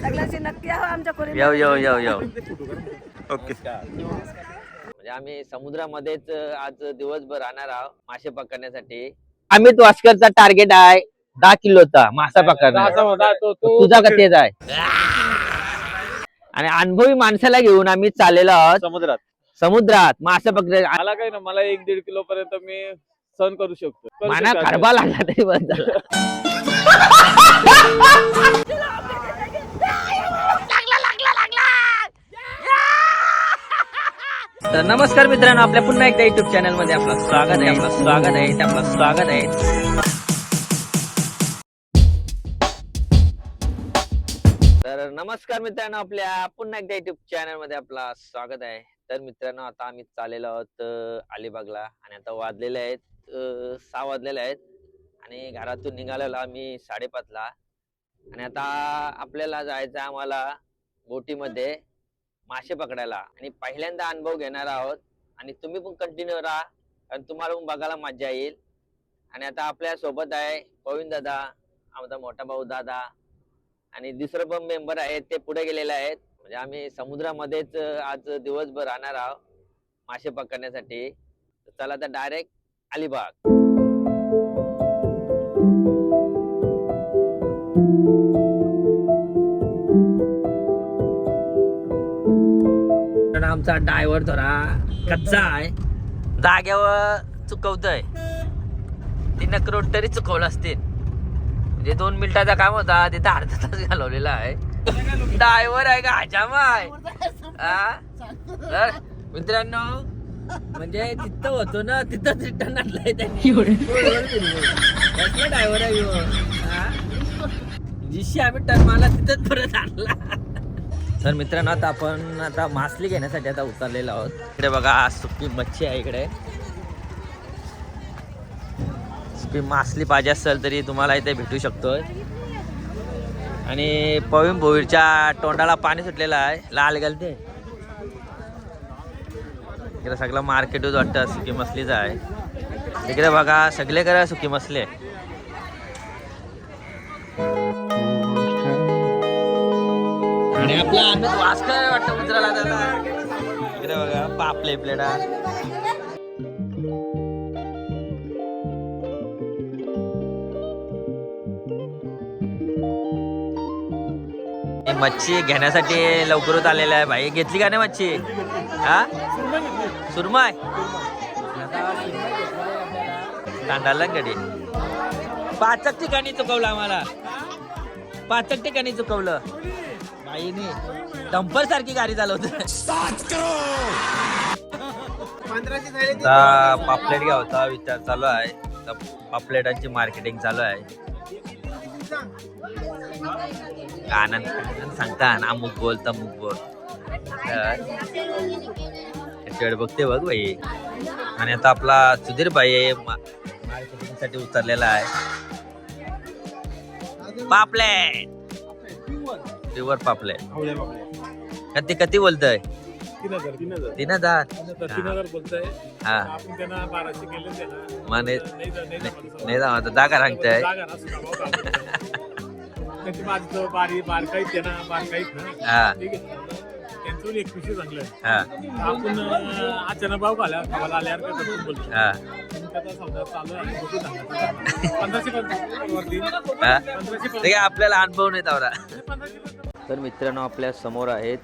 सगळ्यांची नक्की यावं आमच्या खोली. येऊ ओके. म्हणजे आम्ही समुद्रामध्येच आज दिवसभर राहणार आहोत मासे पकडण्यासाठी. अमित वास्करचा टार्गेट आहे 10 किलोचा मासा पकडण्याचा. तुझा कधीच आहे. आणि अनुभवी माणसाला घेऊन आम्ही चाललेलो आहोत समुद्रात मासे पकडण्यासाठी. मला काही ना, मला 1-1.5 किलो पर्यंत मी सहन करू शकतो. माना खरबा लागला तरी बस झाला. तर नमस्कार मित्रांनो, आपल्या पुन्हा एकदा युट्यूब चॅनल मध्ये आपलं स्वागत आहे. तर नमस्कार मित्रांनो, आपल्या पुन्हा एकदा युट्यूब चॅनल मध्ये आपलं स्वागत आहे. तर मित्रांनो, आता आम्ही चाललेलो आहोत अलिबागला आणि आता वाजलेले आहेत 6 वाजलेले आहेत आणि घरातून निघालेलो आम्ही 5:30 ला. आणि आता आपल्याला जायचं आम्हाला बोटीमध्ये मासे पकडायला आणि पहिल्यांदा अनुभव घेणार आहोत. आणि तुम्ही पण कंटिन्यू राहा आणि तुम्हाला पण बघायला मजा येईल. आणि आता आपल्या सोबत आहे पविन दादा, आमचा मोठा भाऊ दादा आणि दुसरं पण मेंबर आहेत, ते पुढे गेलेले आहेत. म्हणजे आम्ही समुद्रामध्येच आज दिवसभर राहणार आहोत मासे पकडण्यासाठी. चला तर डायरेक्ट अलिबाग. आमचा ड्रायव्हर थोडा कच्चा आहे, जाग्यावर चुकवतोय. 3 करोड तरी चुकवलं असतील. म्हणजे 2 मिनिटाचा काम होता, तिथं अर्धा तास घालवलेला आहे. ड्रायव्हर आहे का हजामा आहे. तर मित्रांनो, म्हणजे तिथं होतो ना, तिथं रिटर्न आणलाय त्यांनी. ड्रायव्हर आहे जिशी आम्ही टर्न मारला तिथंच परत आणला. तर मित्रांनो, आता आपण आता मासली घेण्यासाठी आता उतरलेलो आहोत. इकडे बघा सुकी मच्छी आहे. इकडे सुकी मासली पाहिजे असेल तरी तुम्हाला इथे भेटू शकतोय. आणि पविन भोईरच्या तोंडाला पाणी सुटलेलं आहे, लाल गलते. इकडे सगळं मार्केटच वाटतं सुकी मछलीचं आहे. इकडे बघा सगळे करा सुकी मछली आहे. आणि आपला अमित वास्कर वाटतं मित्राला त्याला. इकडे बघा पापले प्लेटा. मच्छी घेण्यासाठी लवकरच आलेला आहे भाई. घेतली का नाही मच्छी? हा सुरमाय तांडाला गडी. 5 ठिकाणी चुकवलं आम्हाला, 5 ठिकाणी चुकवलं. डंपर सारखी गाडी चालवत. पापलेट घ्यायचा विचार चालू आहे. पापलेटांची मार्केटिंग चालू आहे. आनंद सांगता अमुक बोल तमुक बोल. बघते बघ भाई. आणि आता आपला सुधीर भाई मार्केटिंग साठी उतरलेला आहे. पापलेट प्युअर पापलेट. कधी बोलतोय? 3,000 बोलतोय. हा आपण त्यांना 1200 केले ना. नाही जाऊ जागा सांगताय. बारकाईत ना, बारकाईत ना. ठीक आहे, त्यांचं 2100 चांगलं आहे. आपण अचानक भाव खावायला आल्यावर काय बोलतो. आपल्याला अनुभव नाही तावरा. तर मित्रांनो, आपल्या समोर आहेत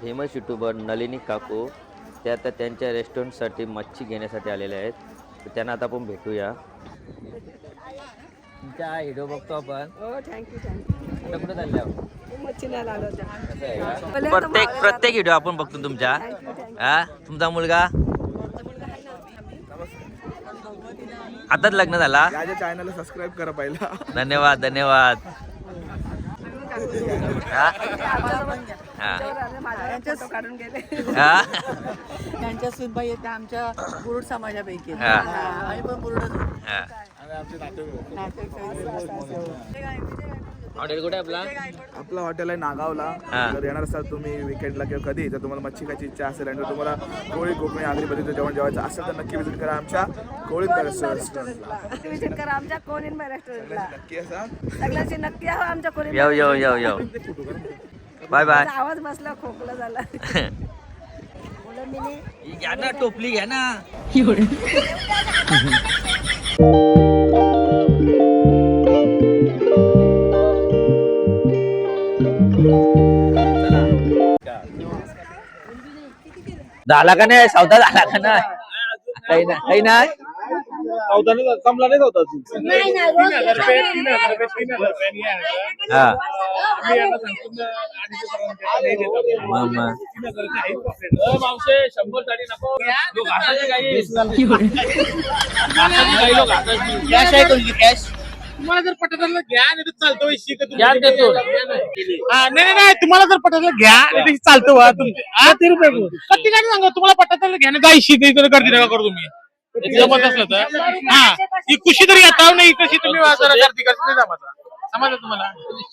फेमस युट्यूबर नलिनी काकू. ते आता त्यांच्या रेस्टॉरंटसाठी मच्छी घेण्यासाठी आलेले आहेत. तर त्यांना आता आपण भेटूया. तुमचा व्हिडिओ बघतो आपण. आता कुठे चालले आहोत? प्रत्येक व्हिडिओ आपण बघतो तुमच्या. तुमचा मुलगा आताच लग्न झाला. चॅनलला सबस्क्राईब करा पहिला. धन्यवाद. त्यांच्या सुनबाई येते आमच्या बुरुड समाजापैकी. आम्ही पण बुरुडच. हॉटेल कुठे आपला? आपला हॉटेल आहे नागावला. जर येणार असाल तुम्ही विकेंडला किंवा कधी, जर तुम्हाला मच्छी खायची इच्छा असेल आणि जर तुम्हाला कोळी कोकणी आगरी पद्धतीचं जेवण जेवायचं असेल तर नक्की विजिट करा आमच्या कोळींबा रेस्टॉरंटला. विजिट करा आमच्या कोळींबा रेस्टॉरंटला. नक्की असा सगळ्यांची नक्की यावं आमच्या कोळींबा. येऊ. Bye bye. आवाज बसला खोकला झाला. घ्या ना टोपली घ्या ना. झाला का नाही सौदा झाला का नाही काही नाही कमला नाही होता हा तुम्हाला जर पटलं घ्या नाही चालतो नाही तुम्हाला जर पटलं घ्या नाही चालतो कधी काय सांगा तुम्हाला पटलं घ्या नाही ऐशी गर्दी नका करू तुम्ही जमत असलं तर हा ही कुशी तरी येता नाही कशी तुम्ही गर्दी करत नाही समजलं तुम्हाला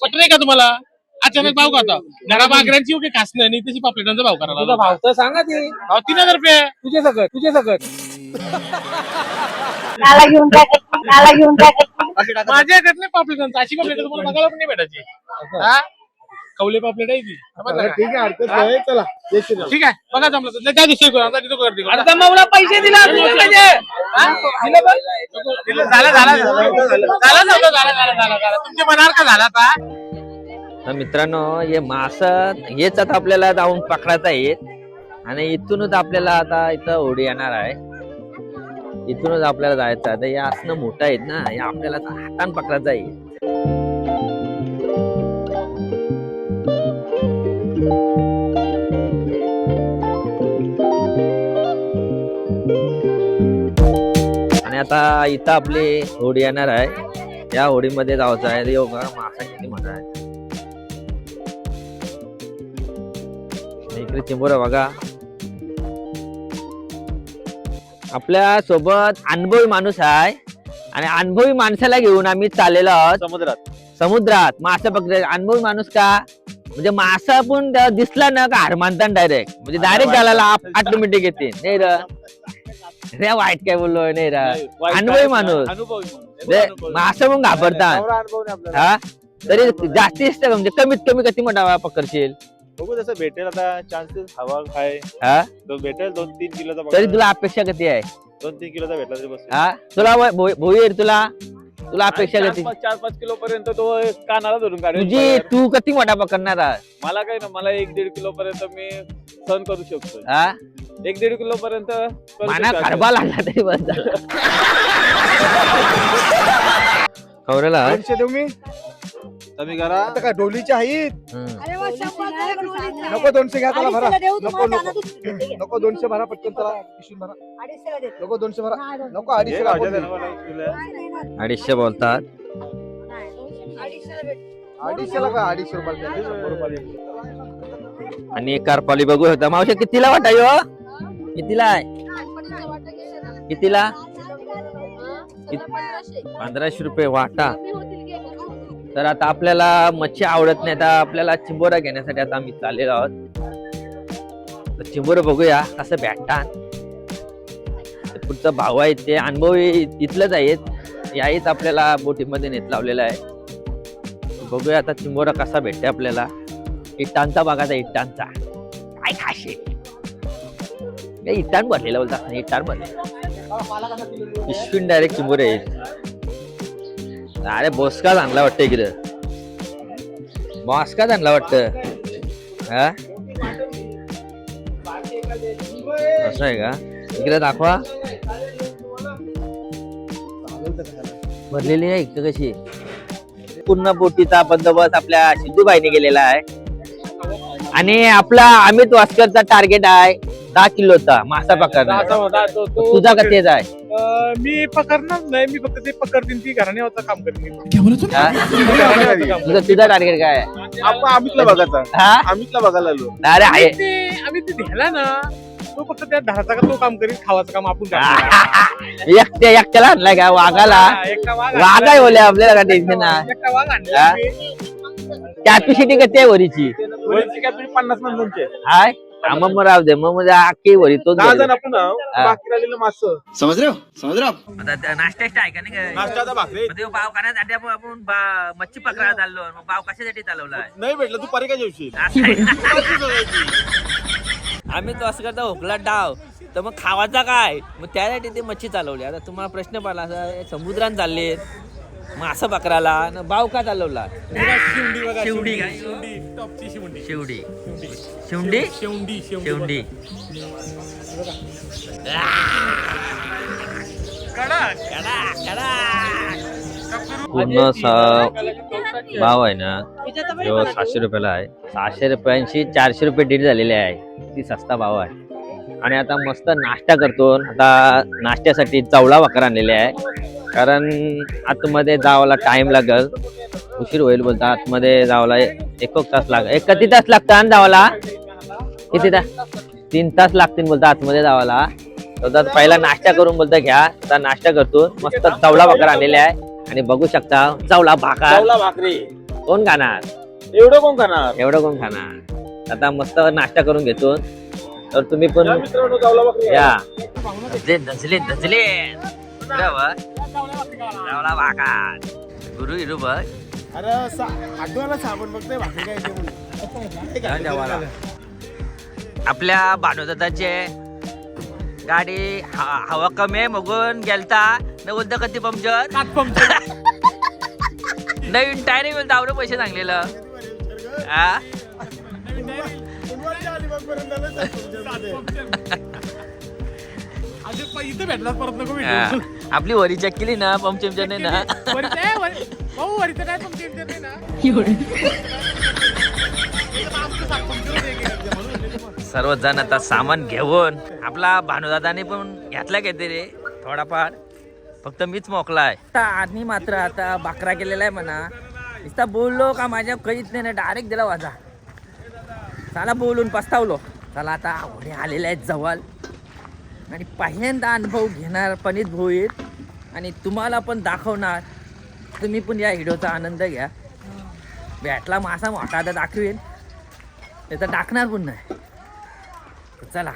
पटलंय का तुम्हाला अचानक भाव खाता घरा बागऱ्यांची योग्य खास नाही तशी पापलेटांचा भाव करायला भाव तर सांगा ते 3000 रुपये तुझे सगळं माझ्याकडे नाही पापलेटांचा अशी पापलेट तुम्हाला बघायला पण नाही भेटायची हा कवले पापलेट आहे ती ठीक आहे हरकत नाही चला ठीक आहे बघा जमलं तर काय दुसरी करू आता तिथं गर्दी आता माऊला पैसे दिला तुमच्या मनावर का झाला आता तर मित्रांनो हे मास हेच आता आपल्याला जाऊन पकडायचं आहे आणि इथूनच आपल्याला आता इथं होडी येणार आहे. इथूनच आपल्याला जायचं आहे. हे असणं मोठं आहेत ना हे आपल्याला हातान पकडायचं आहे. आणि आता इथं आपली होडी येणार आहे. या होडीमध्ये जायचं आहे. योगा मासा किती मोठा आहे. इकडे चिंबोरा बघा. आपल्या सोबत अनुभवी माणूस आहे आणि अनुभवी माणसाला घेऊन आम्ही चाललेलो आहोत समुद्रात मासा पकडे. अनुभवी माणूस का म्हणजे मासा पण दिसला ना का हार मानतात डायरेक्ट म्हणजे डायरेक्ट गालाला ऑटोमॅटिक येते नाही रे वाईट काय बोललोय नाही रा अनुभवी माणूस मासा पण घाबरतात हा तरी जास्तीत म्हणजे कमीत कमी किती मोठा पकडशील बघू जसं भेटेल आता चान्सेस हवा काय हा तो भेटेल 2-3 किलोचा तरी तुला अपेक्षा किती आहे 2-3 किलोचा भेटला तरी बस हा तुला भोईर तुला अपेक्षा किती 4-5 किलो पर्यंत तो कानाला धरून काढेल तुझी तू किती मोठा पकडणार आहे? मला काय ना मला 1-1.5 किलो पर्यंत मी सहन करू शकतो हा 1-1.5 किलो पर्यंत माना खरबा लागला तरी बस झालं. कवरेला तुम्ही तुम्ही करा आता काय डोलीची आहेत नको 200 घ्या त्याला भरा नको 200 भरा पटकन त्याला पिशवी भरा नको 200 भरा नको 250 बोलतात 250 ला का 250 रुपये आणि कारपाली बघू शकता. मावशी कितीला वाटा यो कितीला आहे कितीला 1500 रुपये वाटा. तर आता आपल्याला मच्छी आवडत नाही. आता आपल्याला चिंबोरा घेण्यासाठी आता आम्ही चाललेलो आहोत. तर चिंबोरा बघूया कसं भेटतात. पुढचा भाऊ आहे ते अनुभवी इथलंच आहेत याहीच आपल्याला बोटीमध्ये नेत लावलेला आहे. बघूया आता चिंबोरा कसा भेटते आपल्याला. इटांचा बघायचा इटांचा काय खाशे इटान भरलेला बोलतात इटान भरलेला पिशवीन डायरेक्ट चिंबोरे येईल. अरे बोसका आणला वाटतं इकडे बॉस्का आणला वाटतं हा असं आहे का इकडे दाखवा भरलेली आहे इकडे कशी पूर्ण बोटीचा बंदोबस्त आपल्या सिद्धूबाईने केलेला आहे. आणि आपला अमित वास्करचा टार्गेट आहे 10 किलोचा मासा पकडणार. तुझा का तेच आहे? मी पकडणार नाही मी फक्त ते पकडतील ती घराण्यावरचं काम करतील. तुझा टार्गेट काय आहे? आम्हीतला बघायचा हा आम्हीतला बघायला आलो. अरे आहे आम्ही ते घ्यायला ना तो फक्त त्या धाराचा का तो काम करीत खावाचं काम आपण करणार. एकट्याला आणलाय का वाघाला एकटा वाघ वाघ आहे बोले आपल्याला का टेन्शन एकटा वाघ आणला कॅपॅसिटी किती आहे वरीची 50 माणसांचे हाय मग राहू दे मग म्हणजे आखी वरी तोच 10 घ्यायला. जण आपण आहो. हा. बाकी राहिलेलं मासं आता नाश्ता आहे का नाही काय? नाश्त्याचा भाकरी मग ते भाव खाण्यासाठी आपण मच्छी पकडायला चाललो मग भाव कशासाठी चालवलाय नाही भेटलं तू परी काय जेवशील असं आहे. आम्ही तो असं करता हुकला डाव तर मग खावाचा काय मग त्यासाठी ते मच्छी चालवली. आता तुम्हाला प्रश्न पडला असं समुद्रात चालले मग असं पकडायला न भाव का चालवला शिवडी बघा शिवडी काय? शिवडी टॉपची शिवडी शेवडी शेवडी शेवडी शेवडी पूर्ण भाव आहे ना जो 700 रुपयाला आहे. 600 रुपयांशी 400 रुपये डील झालेले आहे. ती सस्ता भाव आहे. आणि आता मस्त नाश्ता करतो. आता नाश्त्यासाठी चवळा भाकर आणलेले आहे कारण आतमध्ये जावाला टाइम लागल उशीर होईल बोलता. आतमध्ये जावाला एक तास लागेल. किती तास लागतात जावाला किती तास 3 तास लागतील बोलता आतमध्ये जावाला. तर पहिला नाश्ता करून बोलता घ्या. आता नाश्ता करतो. मस्त चवळा भाकर आणलेले आहे आणि बघू शकता चवळा भाकर भाकरी कोण खाणार एवढं कोण खाणार एवढं कोण खाणार. आता मस्त नाश्ता करून घेतो. तर तुम्ही पण मित्रांनो चावला भाकरी या धजले धजले चवळा भाकर गुरु हिरू बघ अरे आठवला साबण बघते भाकरी काय ते जेवायला. आपल्या भानुदादाचे गाडी हवा कमी आहे मगून गेलता न बोलता कधी पंक्चर नवीन टायरिंग बोलता आवडे पैसे सांगलेलं हा इथे भेटला परत नको हा. आपली वरी चेक केली ना पंक्चर नाही ना भाऊ वरीचं काय तुमची इंटर नाही ना सर्वजण आता सामान घेऊन आपला भानुदादाने पण घेतला घेते रे थोडाफार फक्त मीच मोकलाय. आणि मात्र आता भाकरा केलेला आहे म्हणा नुसता बोललो का माझ्या कळीत नाही ना डायरेक्ट दिला वाजा. चला बोलून पस्तावलो. चला आता आवडे आलेले आहेत जवळ आणि पहिल्यांदा अनुभव घेणार पणित भाऊ येत आणि तुम्हाला पण दाखवणार. तुम्ही पण या व्हिडिओचा आनंद घ्या. भेटला मासा मोठा आता दाखवेन नाही तर टाकणार पण नाही. चला